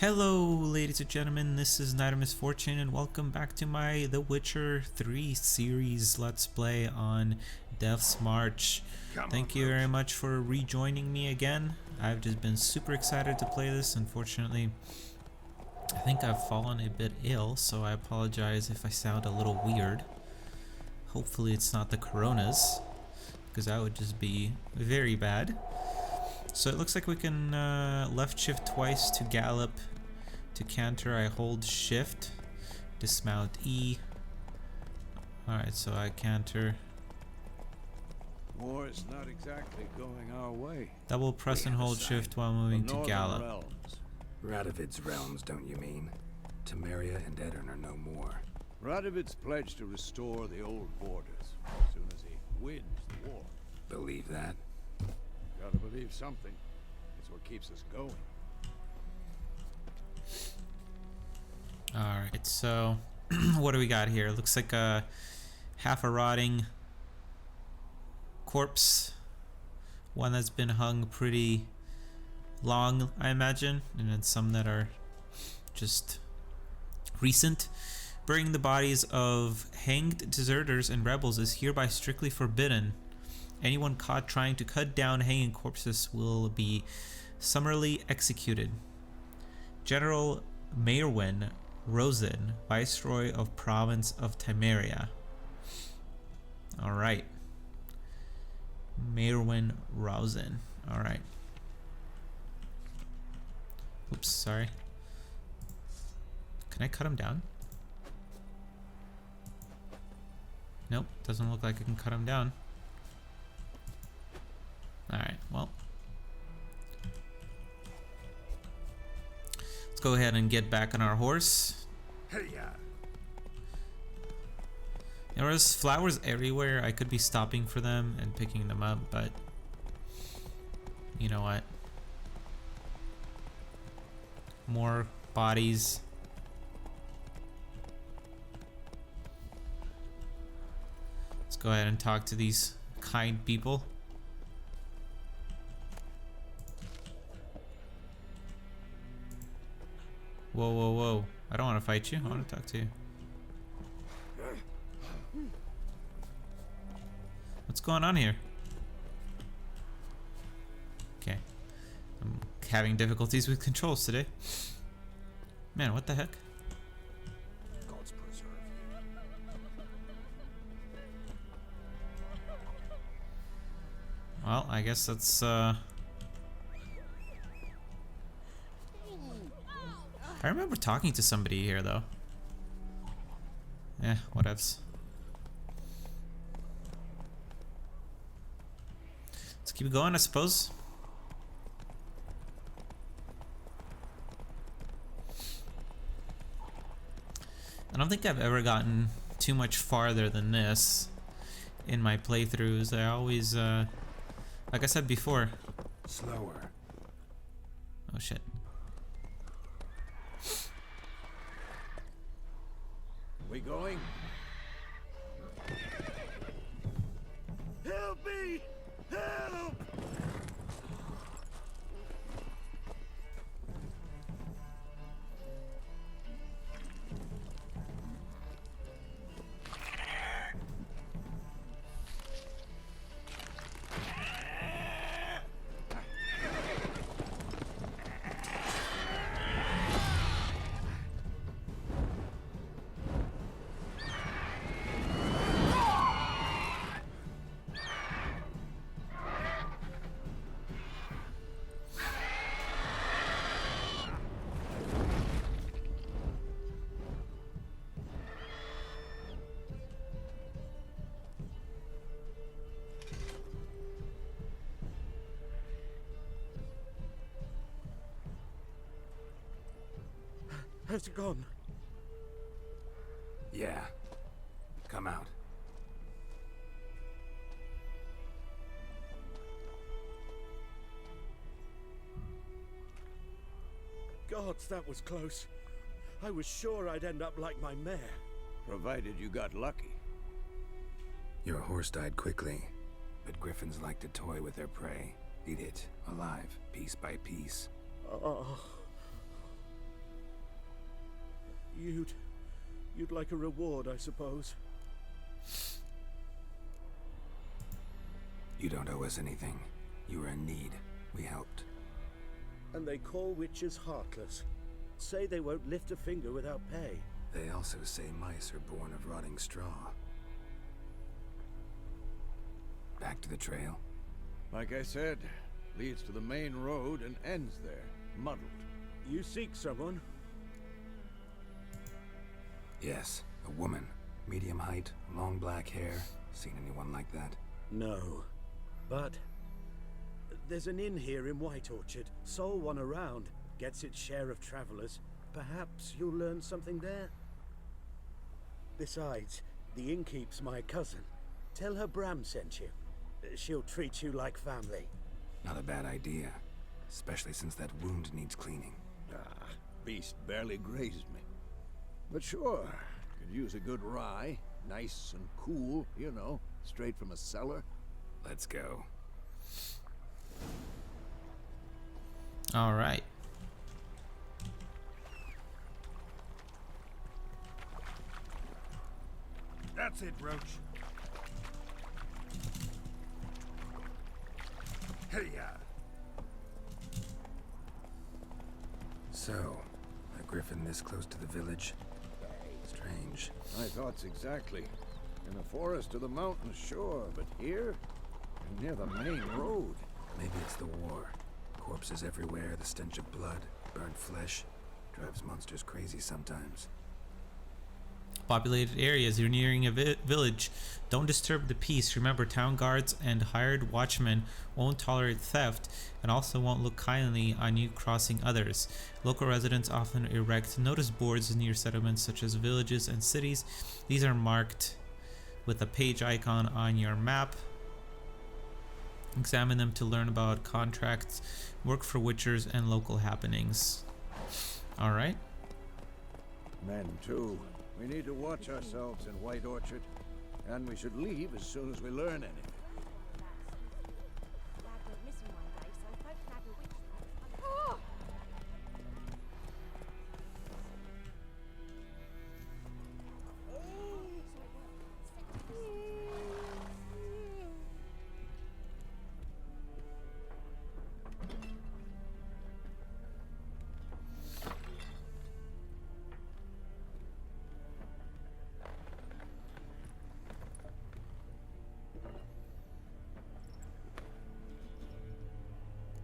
Hello, ladies and gentlemen, this is Nite Misfortune, and welcome back to my The Witcher 3 series Let's Play on Death's March. Thank you very much for rejoining me again. I've just been super excited to play this. Unfortunately, I think I've fallen a bit ill, so I apologize if I sound a little weird. Hopefully it's not the coronas, because that would just be very bad. So it looks like we can left shift twice to gallop. To canter, I hold shift, dismount E. Alright, so I canter. War is not exactly going our way. Double press and hold shift while moving to gallop. Realms. Radovid's realms, don't you mean? Temeria and Edirn are no more. Radovid's pledged to restore the old borders as soon as he wins the war. Believe that? Gotta believe something. It's what keeps us going. Alright, so what do we got here? Looks like a half a rotting corpse. One that's been hung pretty long, I imagine, and then some that are just recent. Burying the bodies of hanged deserters and rebels is hereby strictly forbidden. Anyone caught trying to cut down hanging corpses will be summarily executed. General Maerwyn Rosen, Viceroy of Province of Temeria. Alright. Maerwyn Rosen. Alright. Oops, sorry. Can I cut him down? Nope, doesn't look like I can cut him down. Alright, well. Let's go ahead and get back on our horse. There was flowers everywhere. I could be stopping for them and picking them up, but you know what? More bodies. Let's go ahead and talk to these kind people. Whoa, whoa, whoa. I don't want to fight you. I want to talk to you. What's going on here? Okay. I'm having difficulties with controls today. Man, what the heck? Gods preserve you. Well, I guess that's, I remember talking to somebody here, though. Eh, whatevs. Let's keep going, I suppose. I don't think I've ever gotten too much farther than this in my playthroughs. I always, like I said before. Slower. Oh shit. We going? Help me! Help! Has it gone? Yeah. Come out. Gods, that was close. I was sure I'd end up like my mare. Provided you got lucky. Your horse died quickly, but griffins like to toy with their prey. Eat it, alive, piece by piece. Oh, You'd like a reward, I suppose. You don't owe us anything. You were in need. We helped. And they call witches heartless. Say they won't lift a finger without pay. They also say mice are born of rotting straw. Back to the trail? Like I said, leads to the main road and ends there, muddled. You seek someone? Yes, a woman. Medium height, long black hair. Seen anyone like that? No. But there's an inn here in White Orchard. Sole one around. Gets its share of travelers. Perhaps you'll learn something there? Besides, the innkeep's my cousin. Tell her Bram sent you. She'll treat you like family. Not a bad idea. Especially since that wound needs cleaning. Ah, beast barely grazed me. But sure, could use a good rye. Nice and cool, you know, straight from a cellar. Let's go. All right. That's it, Roach. Hey-ya! So, a griffin this close to the village? Strange. My thoughts exactly. In the forest or the mountains, sure, but here? Near the main road. Maybe it's the war. Corpses everywhere, the stench of blood, burnt flesh. Drives monsters crazy sometimes. Populated areas. You're nearing a village. Don't disturb the peace. Remember, town guards and hired watchmen won't tolerate theft and also won't look kindly on you crossing others. Local residents often erect notice boards near settlements such as villages and cities. These are marked with a page icon on your map. Examine them to learn about contracts, work for witchers, and local happenings. Alright. Men, too. We need to watch ourselves in White Orchard. And we should leave as soon as we learn anything.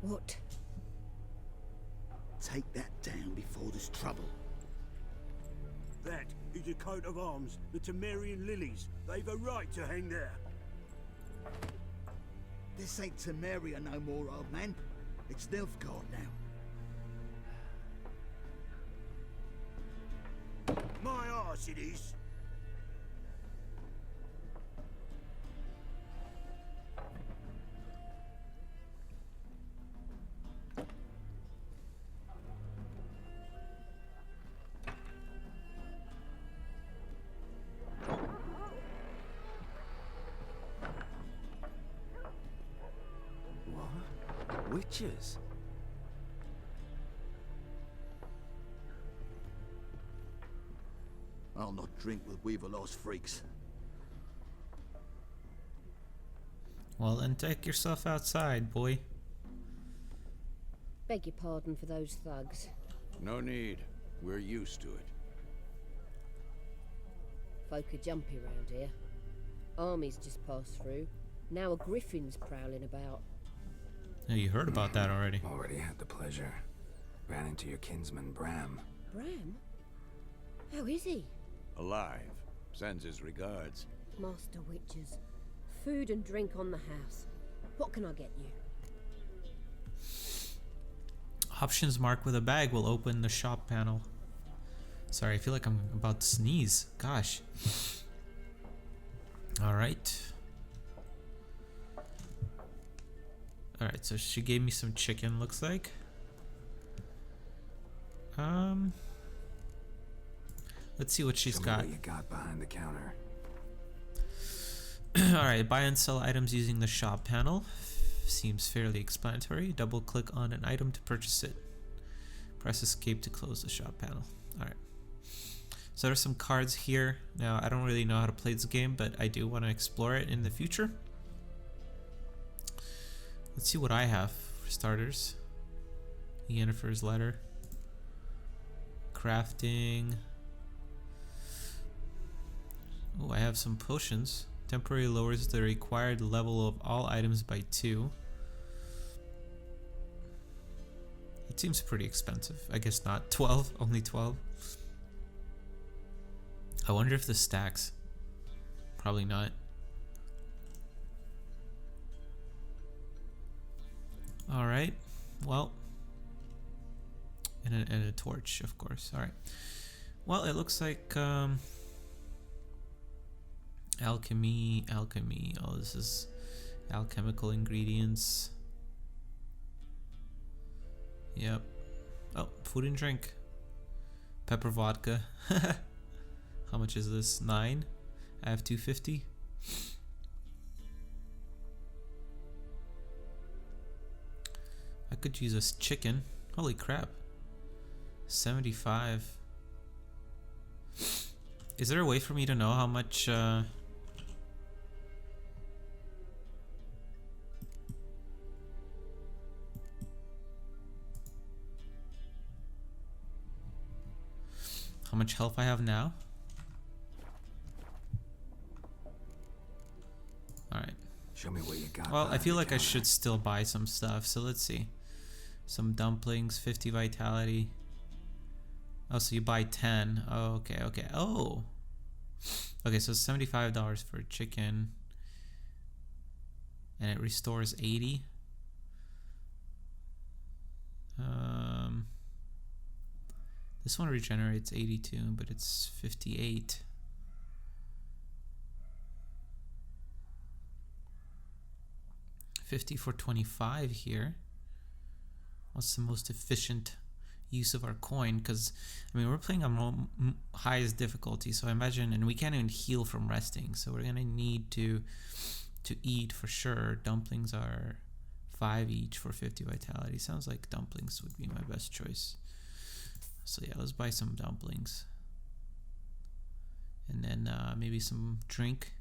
What? Take that down before there's trouble. That is a coat of arms, the Temerian lilies. They've a right to hang there. This ain't Temeria no more, old man. It's Nilfgaard now. My arse it is. Witches? I'll not drink with Weaverlaw's freaks. Well, then take yourself outside, boy. Beg your pardon for those thugs. No need. We're used to it. Folk are jumpy round here. Armies just passed through. Now a griffin's prowling about. Oh, you heard about that already. Already had the pleasure. Ran into your kinsman, Bram. Bram? How is he? Alive. Sends his regards. Master Witches. Food and drink on the house. What can I get you? Options marked with a bag will open the shop panel. Sorry, I feel like I'm about to sneeze. Gosh. Alright. Alright, so she gave me some chicken, looks like. Let's see what she's Show me got. what you got behind the counter. Alright, buy and sell items using the shop panel. Seems fairly explanatory. Double click on an item to purchase it. Press escape to close the shop panel. Alright. So there's some cards here. Now, I don't really know how to play this game, but I do want to explore it in the future. Let's see what I have for starters. Yennefer's letter. Crafting. Oh, I have some potions. Temporarily lowers the required level of all items by 2. It seems pretty expensive. I guess not. 12, only 12. I wonder if this stacks. Probably not. Alright, well. And a torch, of course. Alright. Well, it looks like alchemy. Oh, this is alchemical ingredients. Yep. Oh, food and drink. Pepper vodka. How much is this? 9? I have 250. I could use this chicken. Holy crap. 75. Is there a way for me to know how much how much health I have now? Alright. Show me what you got. Well, I feel like I should still buy some stuff, so let's see. Some dumplings, 50 vitality. Oh, so you buy 10. Oh, okay, okay. Oh! Okay, so $75 for chicken. And it restores 80. This one regenerates 82, but it's 58. $50 for 25 here. What's the most efficient use of our coin? Because I mean, we're playing on highest difficulty, so I imagine, and we can't even heal from resting, so we're gonna need to eat for sure. Dumplings are 5 each for 50 vitality. Sounds like dumplings would be my best choice. So yeah, let's buy some dumplings, and then maybe some drink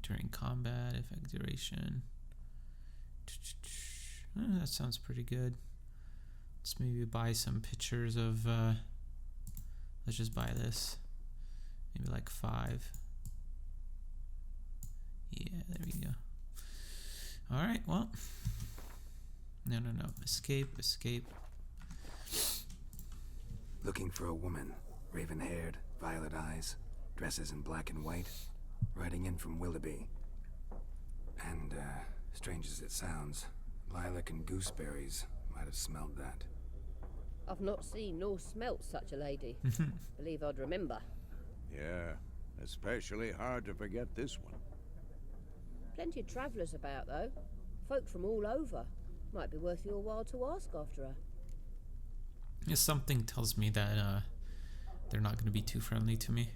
during combat. Effect duration. That sounds pretty good. Let's maybe buy some pictures of let's just buy this, maybe like 5. Yeah, there we go. All right, well, no, escape. Looking for a woman, raven-haired, violet eyes, dresses in black and white, riding in from Willoughby. And strange as it sounds, lilac and gooseberries might have smelled that. I've not seen nor smelt such a lady. Believe I'd remember. Yeah, especially hard to forget this one. Plenty of travellers about, though. Folk from all over. Might be worth your while to ask after her. Yeah, something tells me that they're not going to be too friendly to me.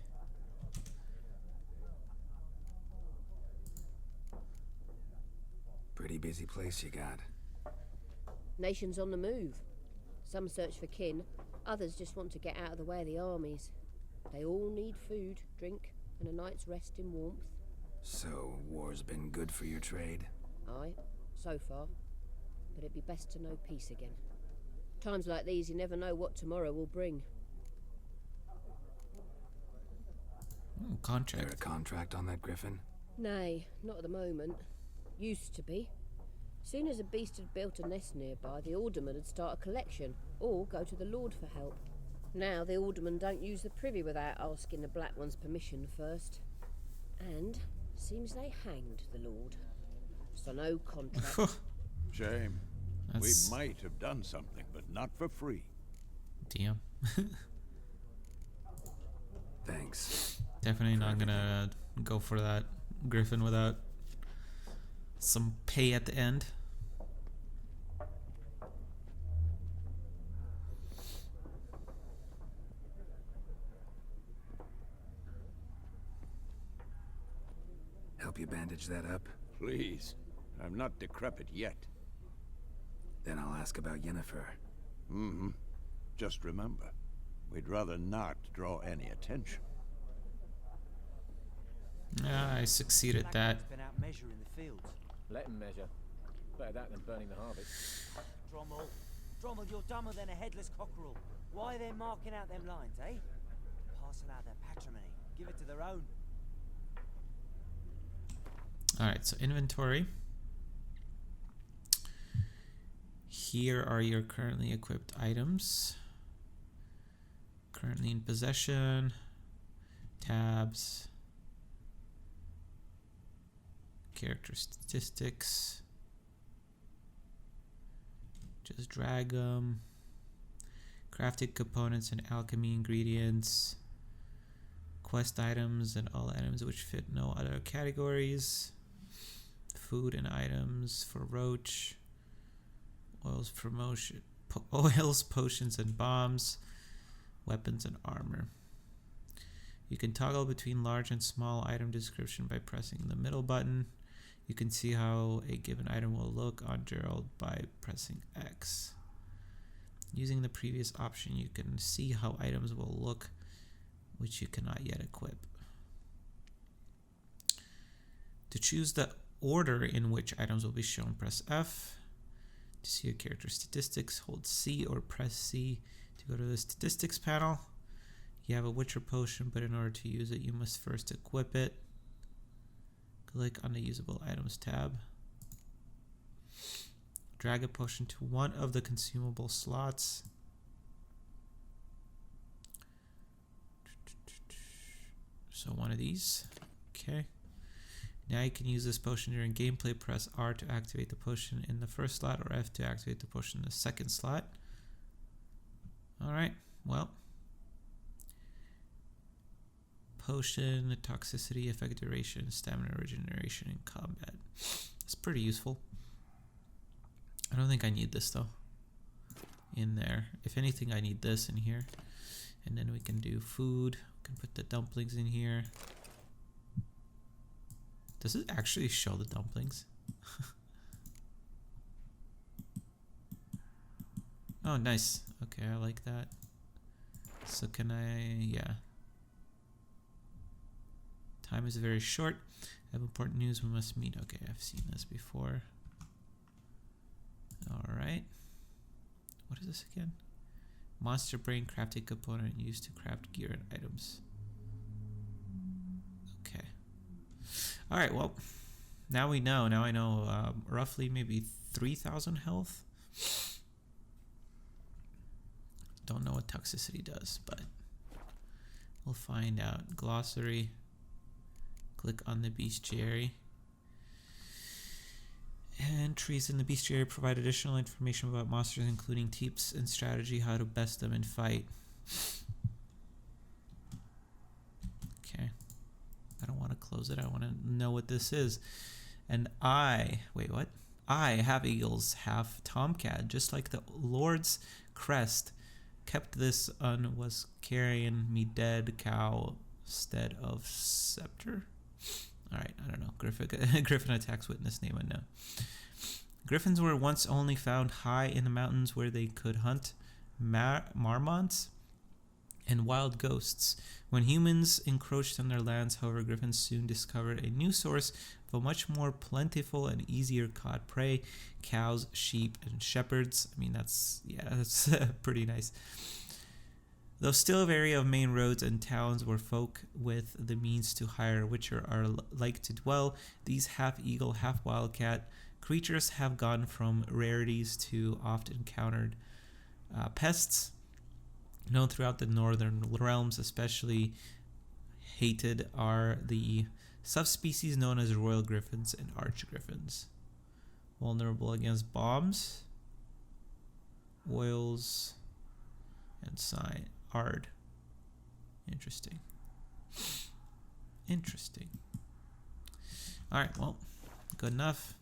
Pretty busy place you got. Nations on the move. Some search for kin, others just want to get out of the way of the armies. They all need food, drink, and a night's rest in warmth. So, war's been good for your trade? Aye, so far. But it'd be best to know peace again. Times like these, you never know what tomorrow will bring. Ooh, contract. There a contract on that griffin? Nay, not at the moment. Used to be. Soon as a beast had built a nest nearby, the alderman would start a collection, or go to the lord for help. Now the aldermen don't use the privy without asking the Black One's permission first. And seems they hanged the lord. So no contract. Shame. That's... We might have done something, but not for free. Damn. Thanks. Definitely not gonna go for that griffin without some pay at the end. Help you bandage that up? Please. I'm not decrepit yet. Then I'll ask about Yennefer. Mm-hmm. Just remember, we'd rather not draw any attention. I succeeded that. Been out measuring the fields. Let him measure. Better that than burning the harvest. Drommel, you're dumber than a headless cockerel. Why are they marking out them lines, eh? Passing out their patrimony. Give it to their own. Alright, so inventory. Here are your currently equipped items. Currently in possession. Tabs. Character statistics. Just drag them. Crafted components and alchemy ingredients. Quest items and all items which fit no other categories. Food and items for Roach. Oils, oils, potions, and bombs. Weapons and armor. You can toggle between large and small item description by pressing the middle button. You can see how a given item will look on Gerald by pressing X. Using the previous option, you can see how items will look, which you cannot yet equip. To choose the order in which items will be shown, press F. To see your character statistics, hold C or press C to go to the statistics panel. You have a Witcher potion, but in order to use it, you must first equip it. Click on the usable items tab. Drag a potion to one of the consumable slots. So one of these. Okay. Now you can use this potion during gameplay. Press R to activate the potion in the first slot or F to activate the potion in the second slot. Alright, well. Potion, toxicity, effect duration, stamina regeneration, and combat. It's pretty useful. I don't think I need this though. In there. If anything, I need this in here. And then we can do food. We can put the dumplings in here. Does it actually show the dumplings? Oh, nice. Okay, I like that. So can I... yeah. Time is very short. I have important news. We must meet. Okay, I've seen this before. Alright. What is this again? Monster brain crafted component used to craft gear and items. Okay. Alright, well. Now we know. Now I know roughly maybe 3,000 health. Don't know what toxicity does, but we'll find out. Glossary. Click on the bestiary. Entries in the bestiary provide additional information about monsters, including tips and strategy, how to best them in fight. Okay. I don't want to close it. I want to know what this is. And wait, what? I, half eagles, half tomcat, just like the Lord's crest, kept this was carrying me dead cow stead of scepter. Alright, I don't know. Griffin attacks witness name unknown. Griffins were once only found high in the mountains where they could hunt marmots and wild ghosts. When humans encroached on their lands, however, griffins soon discovered a new source of a much more plentiful and easier caught prey: cows, sheep, and shepherds. I mean, that's pretty nice. Though still a area of main roads and towns where folk with the means to hire a witcher are like to dwell, these half-eagle, half-wildcat creatures have gone from rarities to oft-encountered pests known throughout the northern realms. Especially hated are the subspecies known as royal griffins and arch griffins. Vulnerable against bombs, oils, and sign. Hard. Interesting. Interesting. Alright, well, good enough.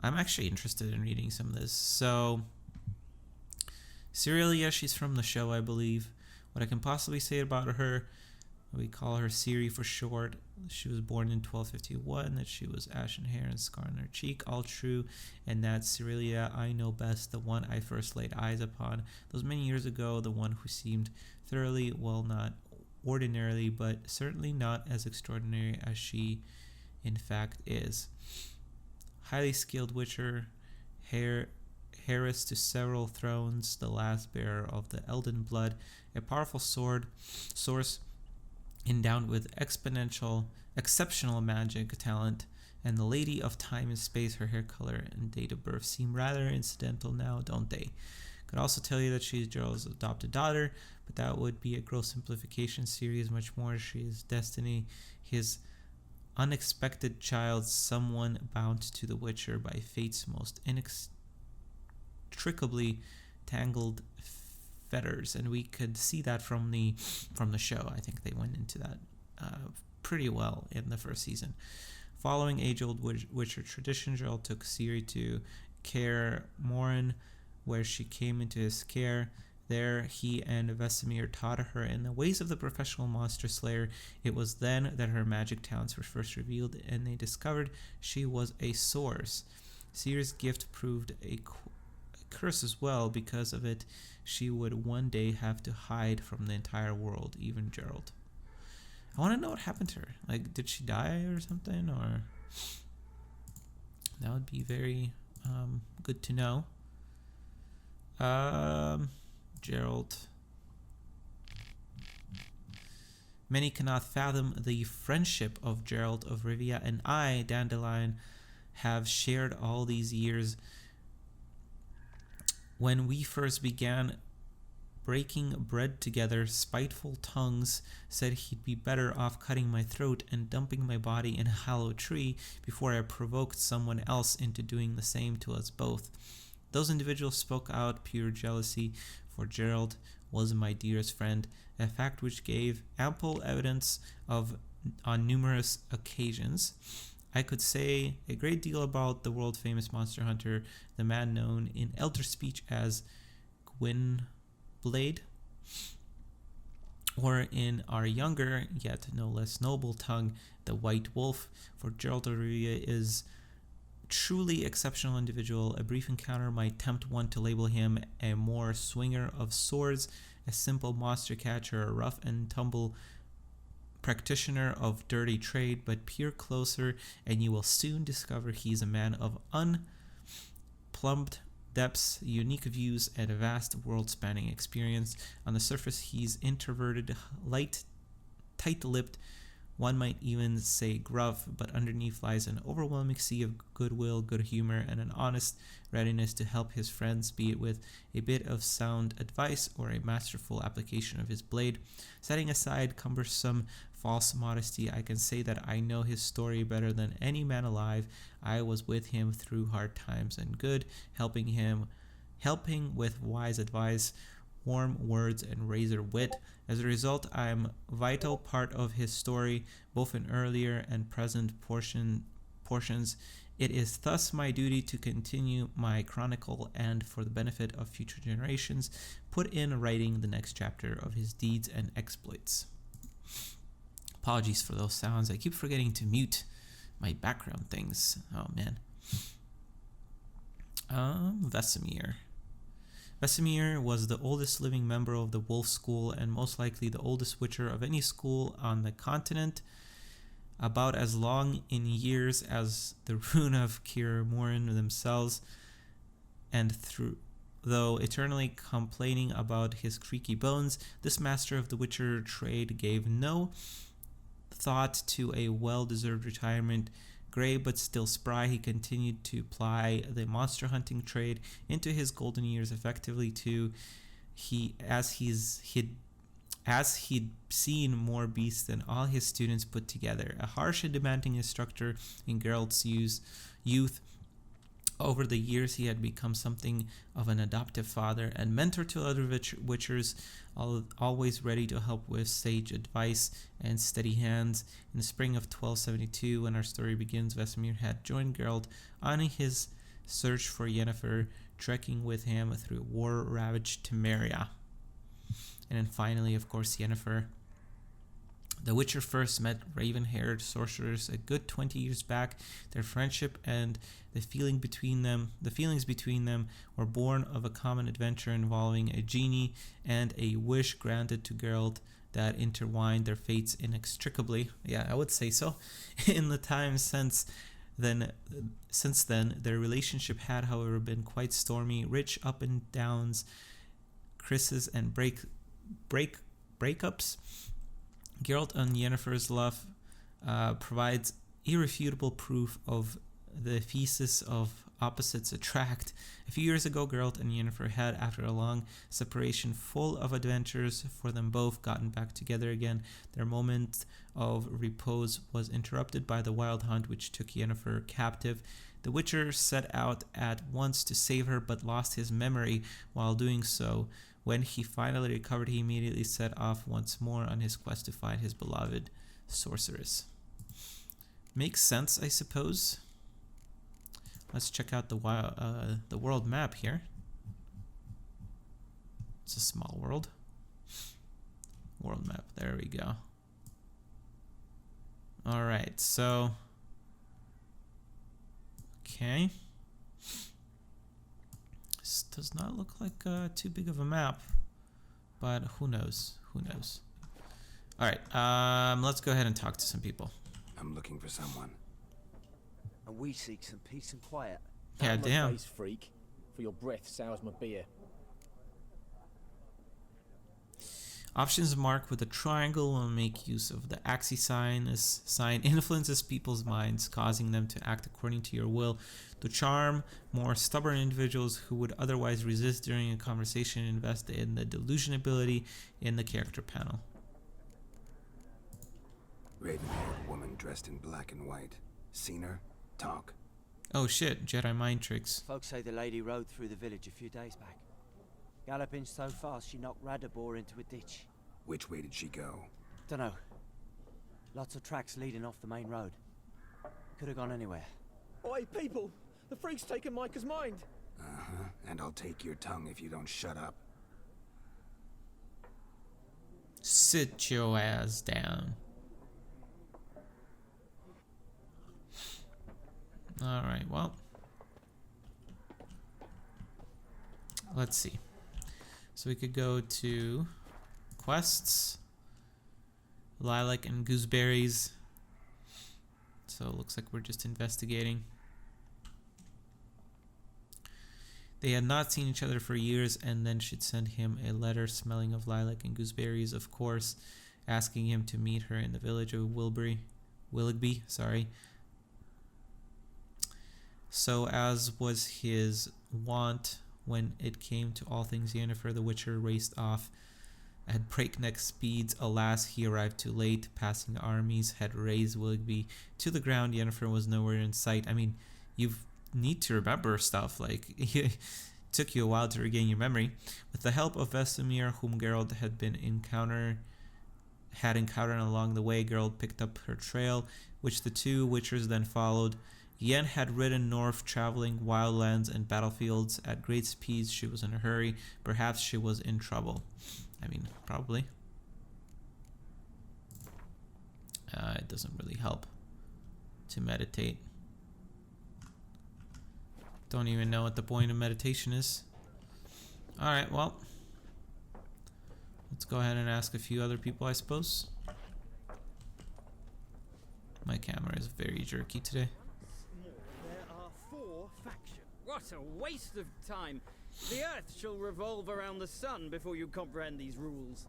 I'm actually interested in reading some of this. So, Cyrilia, she's from the show, I believe. What I can possibly say about her, We call her Ciri for short. She was born in 1251, that she was ashen hair and scar on her cheek, all true, and that Cyrilia I know best, the one I first laid eyes upon, those many years ago, the one who seemed thoroughly, well, not ordinarily, but certainly not as extraordinary as she in fact is. Highly skilled witcher, heiress to several thrones, the last bearer of the Elden blood, a powerful source endowed with exceptional magic talent, and the lady of time and space. Her hair color and date of birth seem rather incidental now, don't they? Could also tell you that she's Gerald's adopted daughter, but that would be a gross simplification. Ciri is much more. She is destiny, his unexpected child, someone bound to the Witcher by fate's most inextricably tangled fetters, and we could see that from the show. I think they went into that pretty well in the first season. Following age-old Witcher tradition, Gerald took Ciri to Kaer Morhen, where she came into his care. There, he and Vesemir taught her in the ways of the professional monster slayer. It was then that her magic talents were first revealed, and they discovered she was a source. Ciri's gift proved a curse as well. Because of it, she would one day have to hide from the entire world, even Gerald. I want to know what happened to her. Like, did she die or something? Or that would be very good to know. Gerald. Many cannot fathom the friendship of Gerald of Rivia and I, Dandelion, have shared all these years. When we first began breaking bread together, spiteful tongues said he'd be better off cutting my throat and dumping my body in a hollow tree before I provoked someone else into doing the same to us both. Those individuals spoke out pure jealousy, for Gerald was my dearest friend, a fact which gave ample evidence of on numerous occasions. I could say a great deal about the world-famous monster hunter, the man known in elder speech as Gwynblade, or in our younger, yet no less noble tongue, the White Wolf, for Gerald of Rivia is truly exceptional individual. A brief encounter might tempt one to label him a more swinger of swords, a simple monster catcher, a rough and tumble practitioner of dirty trade, but peer closer and you will soon discover he's a man of unplumbed depths, unique views, and a vast world-spanning experience. On the surface, he's introverted, tight-lipped, one might even say gruff, but underneath lies an overwhelming sea of goodwill, good humor, and an honest readiness to help his friends, be it with a bit of sound advice or a masterful application of his blade. Setting aside cumbersome false modesty, I can say that I know his story better than any man alive. I was with him through hard times and good, helping with wise advice, warm words, and razor wit. As a result, I am a vital part of his story, both in earlier and present portions. It is thus my duty to continue my chronicle and, for the benefit of future generations, put in writing the next chapter of his deeds and exploits. Apologies for those sounds. I keep forgetting to mute my background things. Oh man. Vesemir. Vesemir was the oldest living member of the Wolf School and most likely the oldest witcher of any school on the continent, about as long in years as the rune of Kaer Morhen themselves, and though eternally complaining about his creaky bones, this master of the witcher trade gave no thought to a well-deserved retirement. Gray but still spry, he continued to ply the monster hunting trade into his golden years effectively too. As he'd seen more beasts than all his students put together. A harsh and demanding instructor in Geralt's youth, over the years he had become something of an adoptive father and mentor to other witchers, always ready to help with sage advice and steady hands. In the spring of 1272, when our story begins, Vesemir had joined Geralt on his search for Yennefer, trekking with him through war-ravaged Temeria. And then finally, of course, Yennefer, The Witcher first met raven-haired sorcerers a good 20 years back. Their friendship and the feelings between them were born of a common adventure involving a genie and a wish granted to Geralt that intertwined their fates inextricably. Yeah, I would say so. In the time since then, their relationship had, however, been quite stormy, rich up and downs, kisses and breakups. Geralt and Yennefer's love provides irrefutable proof of the thesis of opposites attract. A few years ago, Geralt and Yennefer had, after a long separation full of adventures for them both, gotten back together again. Their moment of repose was interrupted by the wild hunt which took Yennefer captive. The Witcher set out at once to save her, but lost his memory while doing so. When he finally recovered, he immediately set off once more on his quest to find his beloved sorceress. Makes sense, I suppose. Let's check out the world map here. It's a small world. World map, there we go. Alright, so... Okay. This does not look like too big of a map, but who knows? Who knows? All right, let's go ahead and talk to some people. I'm looking for someone. And we seek some peace and quiet. Yeah, Out my damn. face, freak. For your breath sours my beer. Options marked with a triangle will make use of the axis sign. This sign influences people's minds, causing them to act according to your will. To charm more stubborn individuals who would otherwise resist during a conversation, invest in the delusion ability in the character panel. Raven-haired woman dressed in black and white. Seen her? Talk. Oh shit, Jedi mind tricks. Folks say the lady rode through the village a few days back. Galloping so fast she knocked Radabor into a ditch. Which way did she go? Dunno. Lots of tracks leading off the main road. Could have gone anywhere. Oi, people! The freak's taken Micah's mind! Uh-huh. And I'll take your tongue if you don't shut up. Sit your ass down. Alright, well. Let's see. So we could go to quests, lilac and gooseberries. So it looks like we're just investigating. They had not seen each other for years, and then she'd send him a letter smelling of lilac and gooseberries, of course, asking him to meet her in the village of Willoughby. So as was his wont, when it came to all things Yennefer, the Witcher raced off at breakneck speeds. Alas, he arrived too late. Passing armies had razed Willoughby to the ground. Yennefer was nowhere in sight. I mean, you need to remember stuff. Like, it took you a while to regain your memory. With the help of Vesemir, whom Geralt had encountered along the way, Geralt picked up her trail, which the two Witchers then followed. Yen had ridden north, traveling wildlands and battlefields at great speeds. She was in a hurry. Perhaps she was in trouble. I mean, probably. It doesn't really help to meditate. Don't even know what the point of meditation is. Alright, well. Let's go ahead and ask a few other people, I suppose. My camera is very jerky today. There are 4 factions. What a waste of time! The Earth shall revolve around the sun before you comprehend these rules.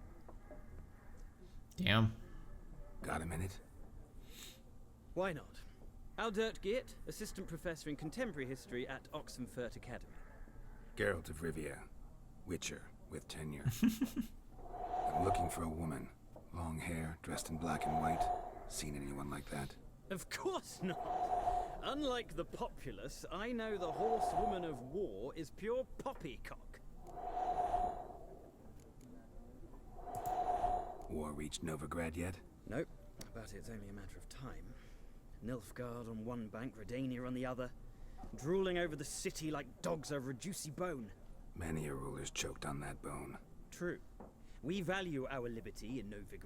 Damn. Got a minute? Why not? Aldert Geert, Assistant Professor in Contemporary History at Oxenfurt Academy. Geralt of Rivia. Witcher with tenure. I'm looking for a woman. Long hair, dressed in black and white. Seen anyone like that? Of course not! Unlike the populace, I know the horsewoman of war is pure poppycock. War reached Novigrad yet? Nope, but it's only a matter of time. Nilfgaard on one bank, Redania on the other, drooling over the city like dogs over a juicy bone. Many a ruler's choked on that bone. True. We value our liberty in Novigrad.